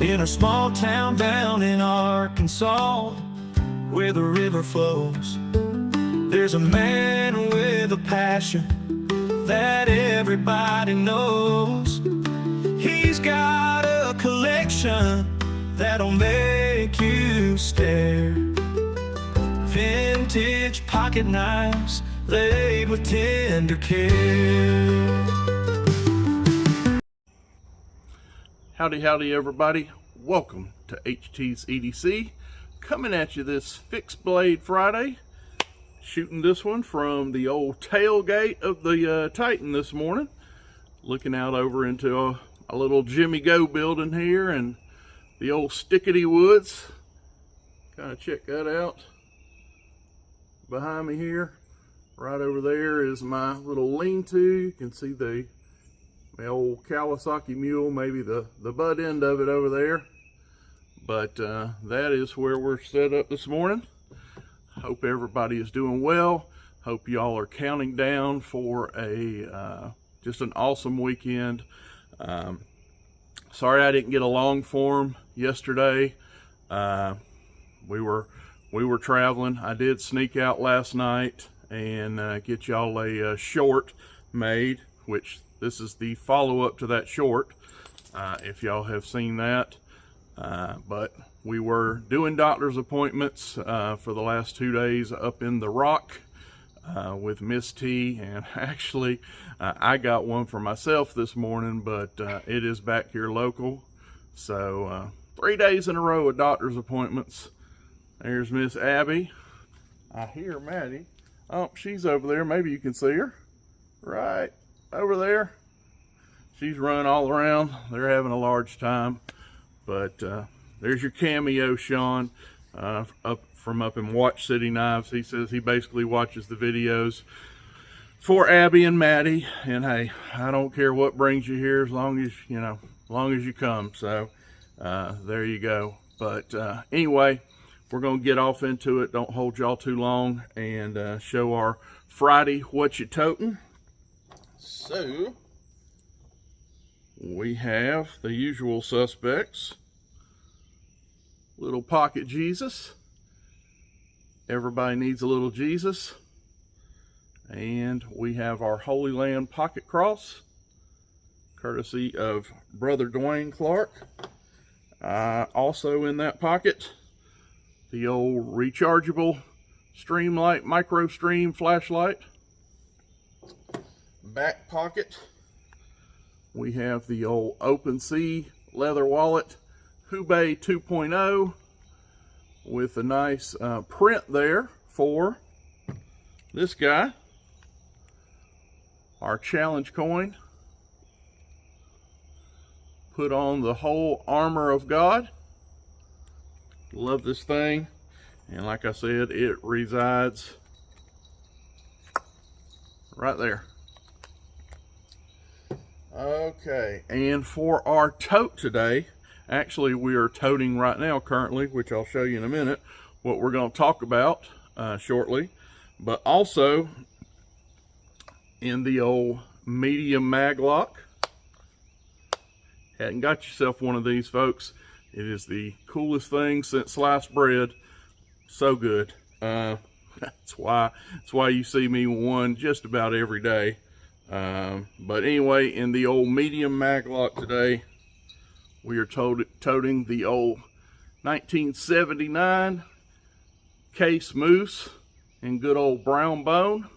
in a small town down in Arkansas, where the river flows. There's a man with a passion that everybody knows. He's got a collection that'll make you stare. Vintage pocket knives laid with tender care. Howdy everybody, welcome to HT's EDC, coming at you this fixed blade Friday, shooting this one from the old tailgate of the Titan this morning, looking out over into a little Jimmy Go building here and the old Stickety Woods. Kind of check that out. Behind me here, right over there is my little lean-to. You can see my old Kawasaki mule, maybe the butt end of it over there. But that is where we're set up this morning. Hope everybody is doing well. Hope y'all are counting down for just an awesome weekend. Sorry I didn't get a long form yesterday. We were traveling. I did sneak out last night and get y'all a short made, which this is the follow-up to that short, if y'all have seen that. But we were doing doctor's appointments for the last 2 days up in the Rock with Miss T, and actually I got one for myself this morning, but it is back here local. So 3 days in a row of doctor's appointments. There's Miss Abby. I hear Maddie. Oh, she's over there. Maybe you can see her. Right over there. She's running all around. They're having a large time. But there's your cameo, Sean, from up in Watch City Knives. He says he basically watches the videos for Abby and Maddie. And hey, I don't care what brings you here as long as you come. So there you go. But anyway, we're going to get off into it. Don't hold y'all too long and show our Friday what you totin'. So we have the usual suspects. Little pocket Jesus. Everybody needs a little Jesus. And we have our Holy Land pocket cross, courtesy of Brother Dwayne Clark. Also in that pocket, the old rechargeable Streamlight Micro Stream flashlight. Back pocket, we have the old Open Sea leather wallet, Hubei 2.0, with a nice print there for this guy. Our challenge coin, put on the whole armor of God. Love this thing, and like I said, it resides right there. Okay, and for our tote today, actually we are toting right now currently, which I'll show you in a minute what we're going to talk about shortly, but also in the old medium mag lock. Hadn't got yourself one of these, folks. It is the coolest thing since sliced bread. So good. That's why you see me one just about every day. But anyway, in the old medium mag lock today, we are toting the old 1979 Case Moose in good old brown bone.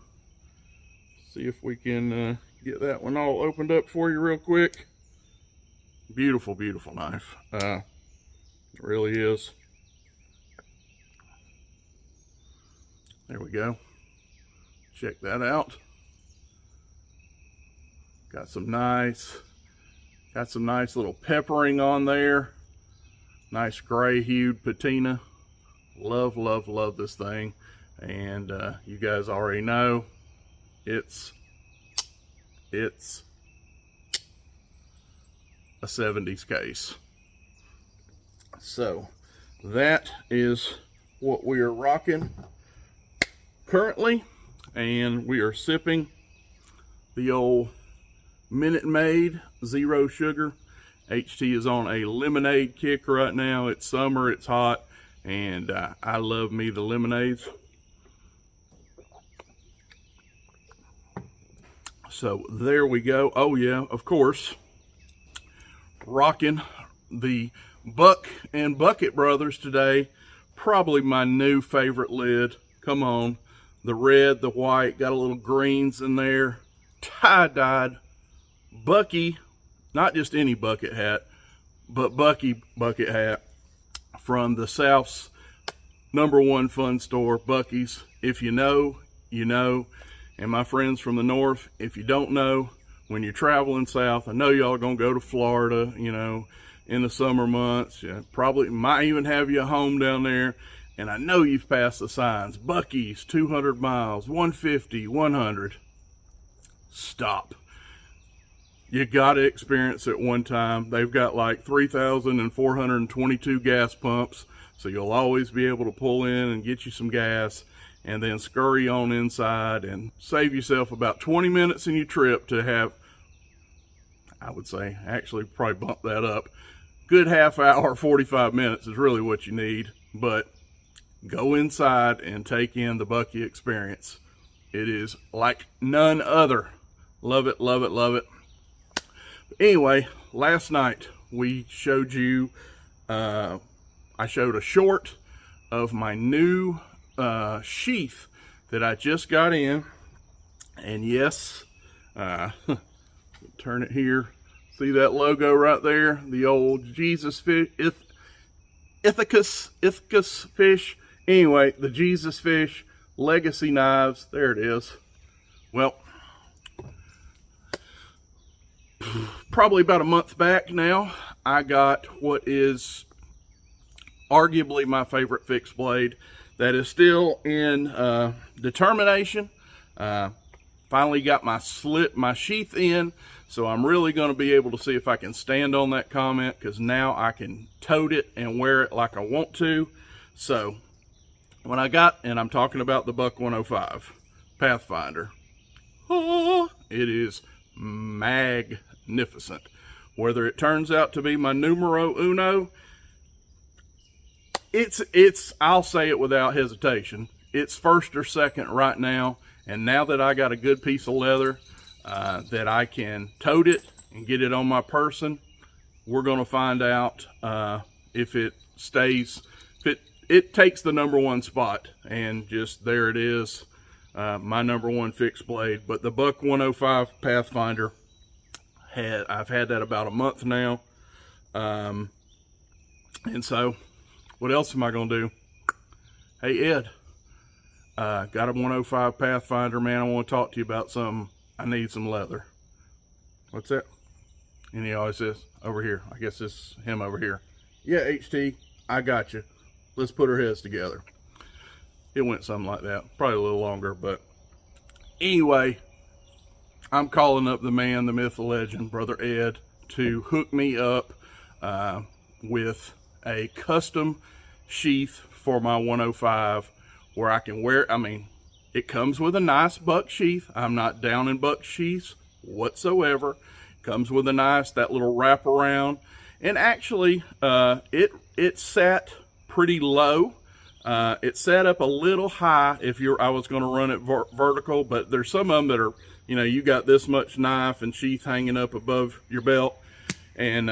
See if we can get that one all opened up for you real quick. Beautiful, beautiful knife. It really is. There we go. Check that out. Got some nice little peppering on there. Nice gray hued patina. Love, love, love this thing. And you guys already know it's a 70s case. So that is what we are rocking currently, and we are sipping the old Minute Maid Zero Sugar HT is on a lemonade kick right now. It's summer, it's hot, and I love me the lemonades. So there we go. Oh yeah, of course, rocking the Buck and Bucket Brothers today. Probably my new favorite lid. Come on, the red, the white, got a little greens in there, tie-dyed Bucky, not just any bucket hat, but Bucky bucket hat from the South's #1 fun store, Bucky's. If you know, you know. And my friends from the North, if you don't know, when you're traveling south, I know y'all gonna go to Florida, you know, in the summer months. You probably might even have you a home down there. And I know you've passed the signs. Bucky's, 200 miles, 150, 100. Stop. You got to experience it one time. They've got like 3,422 gas pumps, so you'll always be able to pull in and get you some gas and then scurry on inside and save yourself about 20 minutes in your trip to have, I would say, actually probably bump that up. Good half hour, 45 minutes is really what you need, but go inside and take in the Bucky experience. It is like none other. Love it, love it, love it. Anyway, last night we showed you, I showed a short of my new sheath that I just got in. And yes, turn it here. See that logo right there? The old Jesus fish, Ithacus fish. Anyway, the Jesus fish legacy knives. There it is. Well, probably about a month back now, I got what is arguably my favorite fixed blade that is still in determination. Finally got my sheath in, so I'm really going to be able to see if I can stand on that comment, because now I can tote it and wear it like I want to. So when I got, and I'm talking about the Buck 105 Pathfinder, it is magnificent. Whether it turns out to be my numero uno, it's I'll say it without hesitation, it's first or second right now. And now that I got a good piece of leather that I can tote it and get it on my person, we're going to find out if it stays, if it takes the #1 spot. And just there it is, my #1 fixed blade. But the Buck 105 Pathfinder, I've had that about a month now. And so what else am I going to do? Hey, Ed. Got a 105 Pathfinder, man. I want to talk to you about something. I need some leather. What's that? And he always says, over here. I guess it's him over here. Yeah, HT, I got you. Let's put our heads together. It went something like that. Probably a little longer, but anyway, I'm calling up the man, the myth, the legend, Brother Ed, to hook me up with a custom sheath for my 105. Where I can wear, I mean, it comes with a nice buck sheath. I'm not down in buck sheaths whatsoever. Comes with a nice, that little wrap around. And actually, it sat pretty low. It sat up a little high if I was going to run it vertical, but there's some of them that are, you know, you got this much knife and sheath hanging up above your belt. And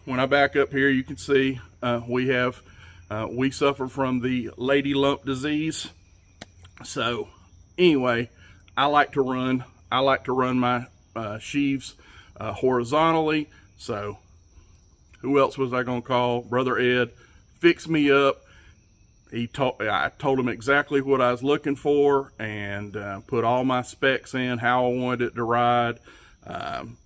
when I back up here, you can see we suffer from the lady lump disease. So anyway, I like to run my sheaves horizontally. So who else was I going to call? Brother Ed. Fix me up. I told him exactly what I was looking for, and put all my specs in, how I wanted it to ride.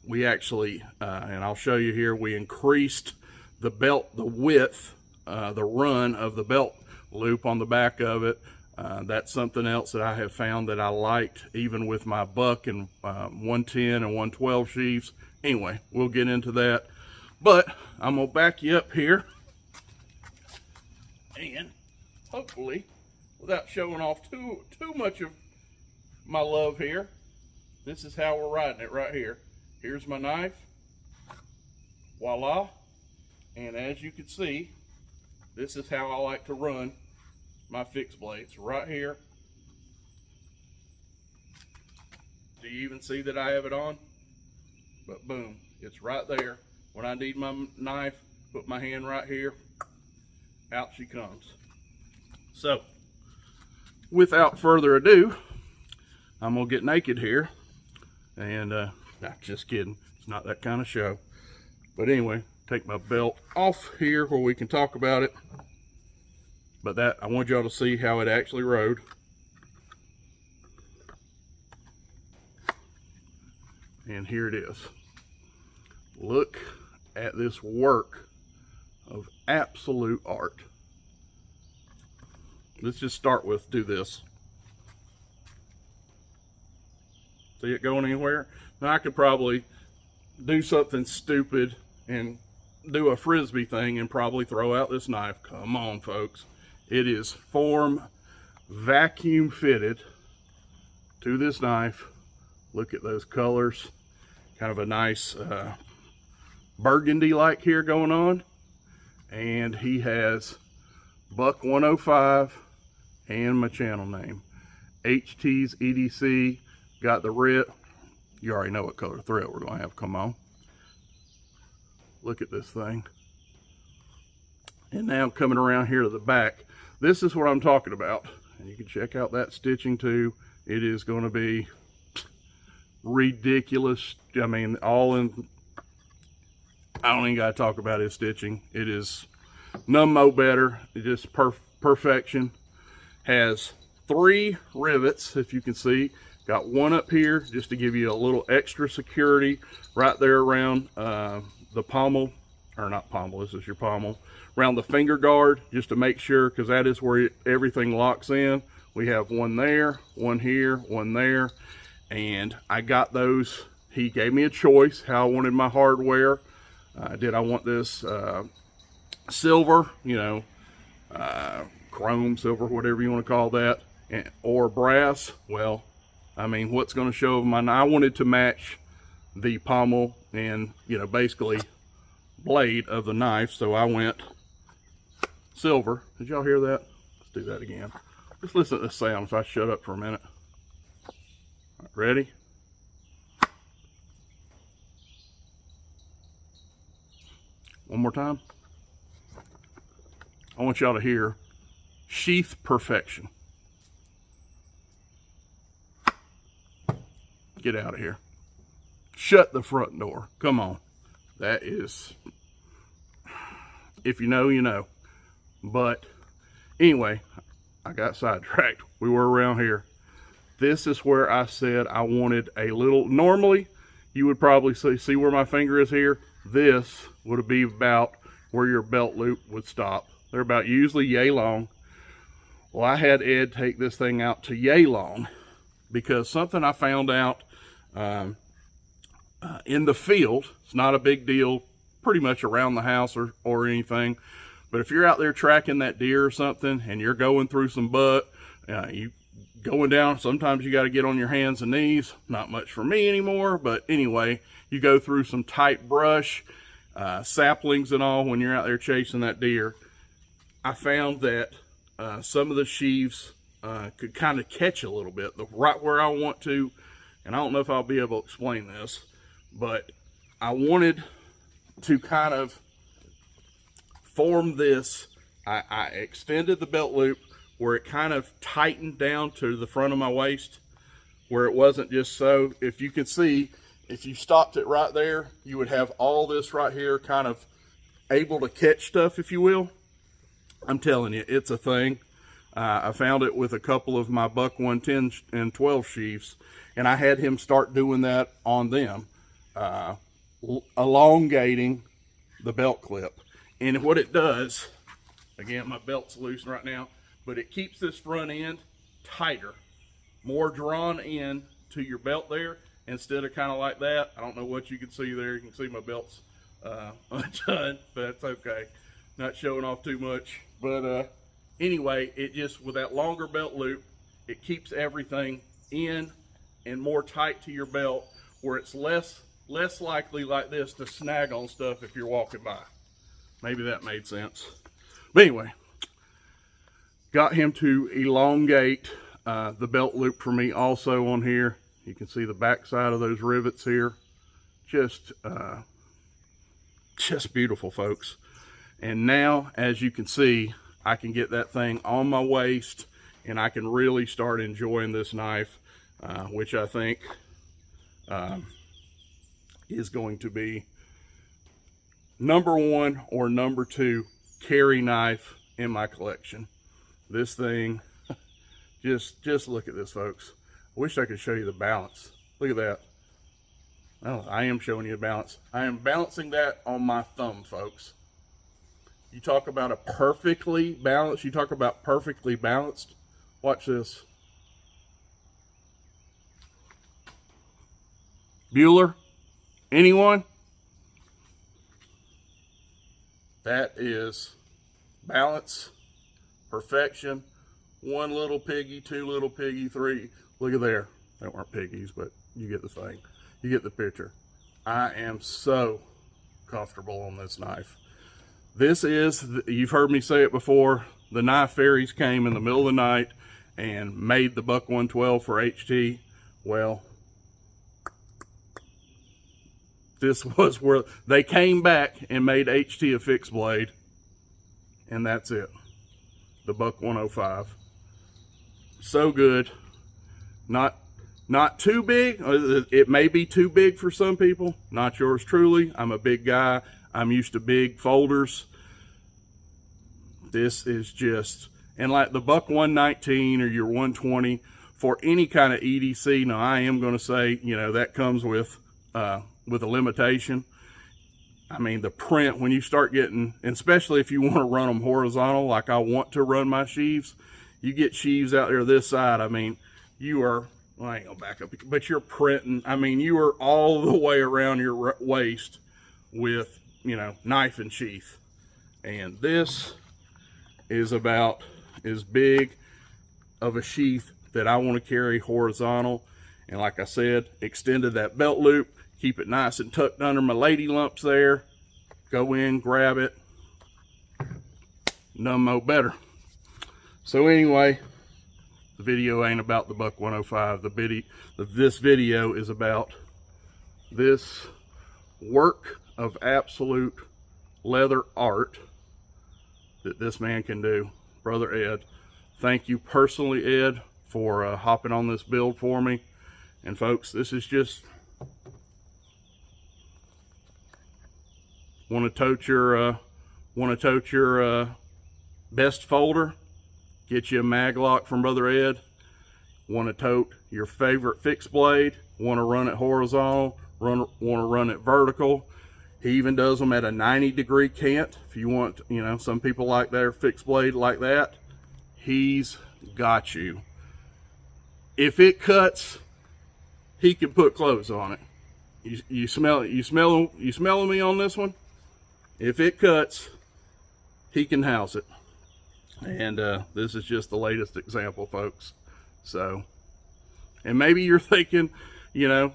We actually, and I'll show you here, we increased the belt, the width, the run of the belt loop on the back of it. That's something else that I have found that I liked, even with my Buck and 110 and 112 sheaths. Anyway, we'll get into that, but I'm gonna back you up here, and hopefully, without showing off too much of my love here, this is how we're riding it right here. Here's my knife. voila. And as you can see, this is how I like to run my fixed blades, right here. Do you even see that I have it on? But boom, it's right there. When I need my knife, put my hand right here, out she comes. So, without further ado, I'm gonna get naked here. And, nah, just kidding. It's not that kind of show. But anyway, take my belt off here where we can talk about it. But that, I want y'all to see how it actually rode. And here it is. Look at this work of absolute art. Let's just start with do this. See it going anywhere? Now I could probably do something stupid and do a frisbee thing and probably throw out this knife. Come on, folks. It is form vacuum fitted to this knife. Look at those colors. Kind of a nice burgundy like here going on. And he has Buck 105 and my channel name. HT's EDC. Got the red. You already know what color thread we're going to have. Come on. Look at this thing. And now coming around here to the back. This is what I'm talking about. And you can check out that stitching too. It is going to be ridiculous. I mean, all in. I don't even got to talk about his stitching. It is none mo better. It just perfection. Has 3 rivets, if you can see. Got one up here just to give you a little extra security right there around the pommel, or not pommel, this is your pommel, around the finger guard, just to make sure, because that is where everything locks in. We have one there, one here, one there, and I got those. He gave me a choice how I wanted my hardware. Did I want this silver, you know, chrome, silver, whatever you want to call that, or brass? Well, I mean, what's going to show my, I wanted to match the pommel and, you know, basically blade of the knife, so I went silver. Did y'all hear that? Let's do that again. Just listen to the sound if I shut up for a minute. All right, ready? One more time. I want y'all to hear sheath perfection. Get out of here. Shut the front door. Come on. That is, if you know, you know. But anyway, I got sidetracked. We were around here. This is where I said I wanted a little, normally you would probably see where my finger is here. This would be about where your belt loop would stop. They're about usually yay long. Well, I had Ed take this thing out to yay long because something I found out in the field, it's not a big deal pretty much around the house or anything, but if you're out there tracking that deer or something and you're going through some butt, you going down, sometimes you got to get on your hands and knees. Not much for me anymore, but anyway, you go through some tight brush, saplings and all when you're out there chasing that deer. I found that some of the sheaves could kind of catch a little bit, right where I want to. And I don't know if I'll be able to explain this, but I wanted to kind of form this. I extended the belt loop where it kind of tightened down to the front of my waist, where it wasn't just so, if you could see, if you stopped it right there, you would have all this right here kind of able to catch stuff, if you will. I'm telling you, it's a thing. I found it with a couple of my Buck 110 and 12 sheaths, and I had him start doing that on them, elongating the belt clip. And what it does, again, my belt's loose right now, but it keeps this front end tighter, more drawn in to your belt there, instead of kind of like that. I don't know what you can see there. You can see my belt's undone, but that's okay. Not showing off too much. But anyway, it just, with that longer belt loop, it keeps everything in and more tight to your belt, where it's less less likely like this to snag on stuff if you're walking by. Maybe that made sense. But anyway, got him to elongate the belt loop for me also on here. You can see the back side of those rivets here. Just beautiful, folks. And now, as you can see, I can get that thing on my waist and I can really start enjoying this knife, which I think is going to be number 1 or number 2 carry knife in my collection. This thing, just look at this, folks. I wish I could show you the balance. Look at that. Oh, I am showing you the balance. I am balancing that on my thumb, folks. You talk about a perfectly balanced, you talk about perfectly balanced. Watch this. Bueller? Anyone? That is balance, perfection. 1 little piggy, 2 little piggy, 3. Look at there. They weren't piggies, but you get the thing. You get the picture. I am so comfortable on this knife. This is, you've heard me say it before, the knife fairies came in the middle of the night and made the Buck 112 for HT. Well, this was where they came back and made HT a fixed blade, and that's it. The Buck 105. So good. Not too big. It may be too big for some people. Not yours truly. I'm a big guy. I'm used to big folders. This is just, and like the Buck 119 or your 120 for any kind of EDC. Now I am going to say, you know, that comes with a limitation. I mean, the print, when you start getting, and especially if you want to run them horizontal, like I want to run my sheaves, you get sheaves out there this side. I mean, you are, well, I ain't gonna back up, but you're printing. I mean, you are all the way around your waist with, you know, knife and sheath. And this is about as big of a sheath that I want to carry horizontal. And like I said, extended that belt loop, keep it nice and tucked under my lady lumps there. Go in, grab it. None more better. So anyway, the video ain't about the Buck 105. This video is about this work of absolute leather art that this man can do. Brother Ed, thank you personally, Ed, for hopping on this build for me. And folks, this is just, want to tote your best folder, get you a mag lock from Brother Ed. Want to tote your favorite fixed blade, want to run it horizontal, want to run it vertical. He even does them at a 90-degree cant. If you want, you know, some people like their fixed blade like that. He's got you. If it cuts, he can put clothes on it. You smell it? You smelling me on this one? If it cuts, he can house it. And this is just the latest example, folks. So, and maybe you're thinking, you know,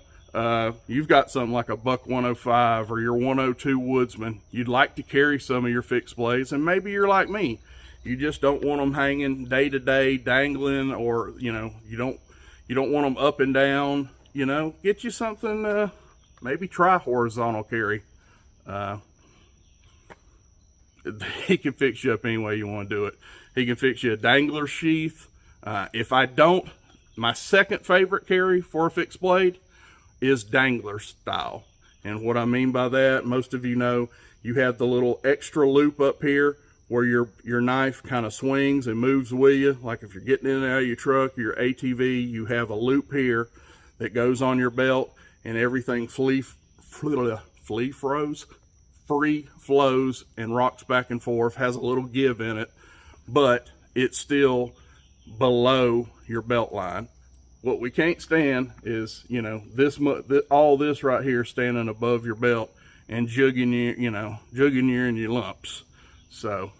you've got something like a Buck 105 or your 102 Woodsman. You'd like to carry some of your fixed blades, and maybe you're like me. You just don't want them hanging day to day, dangling, or you know, you don't want them up and down. You know, get you something. Maybe try horizontal carry. He can fix you up any way you want to do it. He can fix you a dangler sheath. If I don't, my second favorite carry for a fixed blade is dangler style. And what I mean by that, most of you know, you have the little extra loop up here where your knife kind of swings and moves with you. Like if you're getting in and out of your truck or your ATV, you have a loop here that goes on your belt, and everything free flows and rocks back and forth, has a little give in it, but it's still below your belt line. What we can't stand is, you know, all this right here standing above your belt and jugging you in your lumps. So,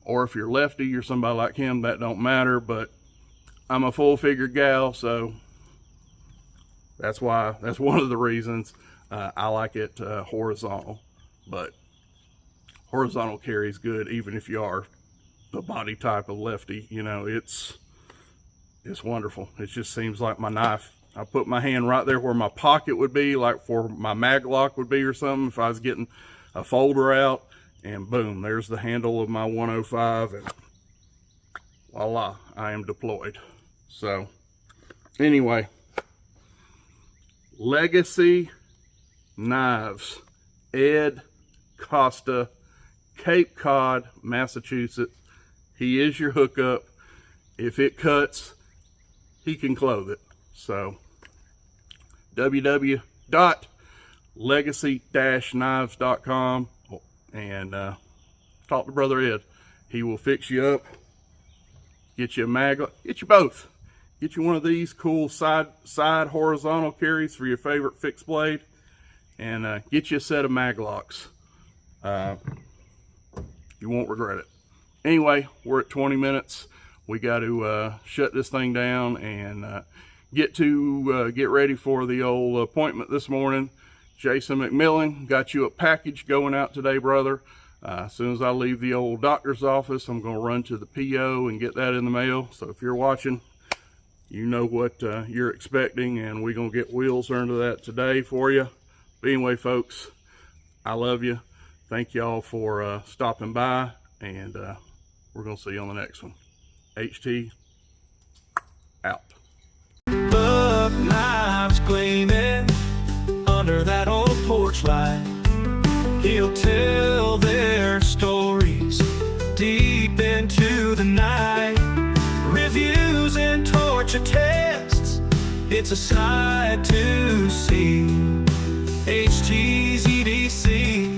or if you're lefty or somebody like him, that don't matter, but I'm a full-figured gal, so that's one of the reasons I like it horizontal, but horizontal carry is good even if you are the body type of lefty. You know, it's wonderful. It just seems like my knife, I put my hand right there where my pocket would be, like for my mag lock would be or something, if I was getting a folder out, and boom, there's the handle of my 105, and voila, I am deployed. So anyway, Legacy Knives, Ed Costa, Cape Cod, Massachusetts. He is your hookup. If it cuts, he can clothe it. So www.legacy-knives.com and talk to Brother Ed. He will fix you up, get you a mag, get you both. Get you one of these cool side horizontal carries for your favorite fixed blade, and get you a set of mag locks. You won't regret it. Anyway, we're at 20 minutes. We got to shut this thing down and get ready for the old appointment this morning. Jason McMillan, got you a package going out today, brother. As soon as I leave the old doctor's office, I'm going to run to the PO and get that in the mail. So if you're watching, you know what you're expecting, and we're going to get wheels under that today for you. But anyway, folks, I love you. Thank y'all for stopping by, and we're going to see you on the next one. HT, out. Buck knives gleaming under that old porch light. He'll tell their stories deep into the night. Reviews and torture tests, it's a sight to see. HT's EDC.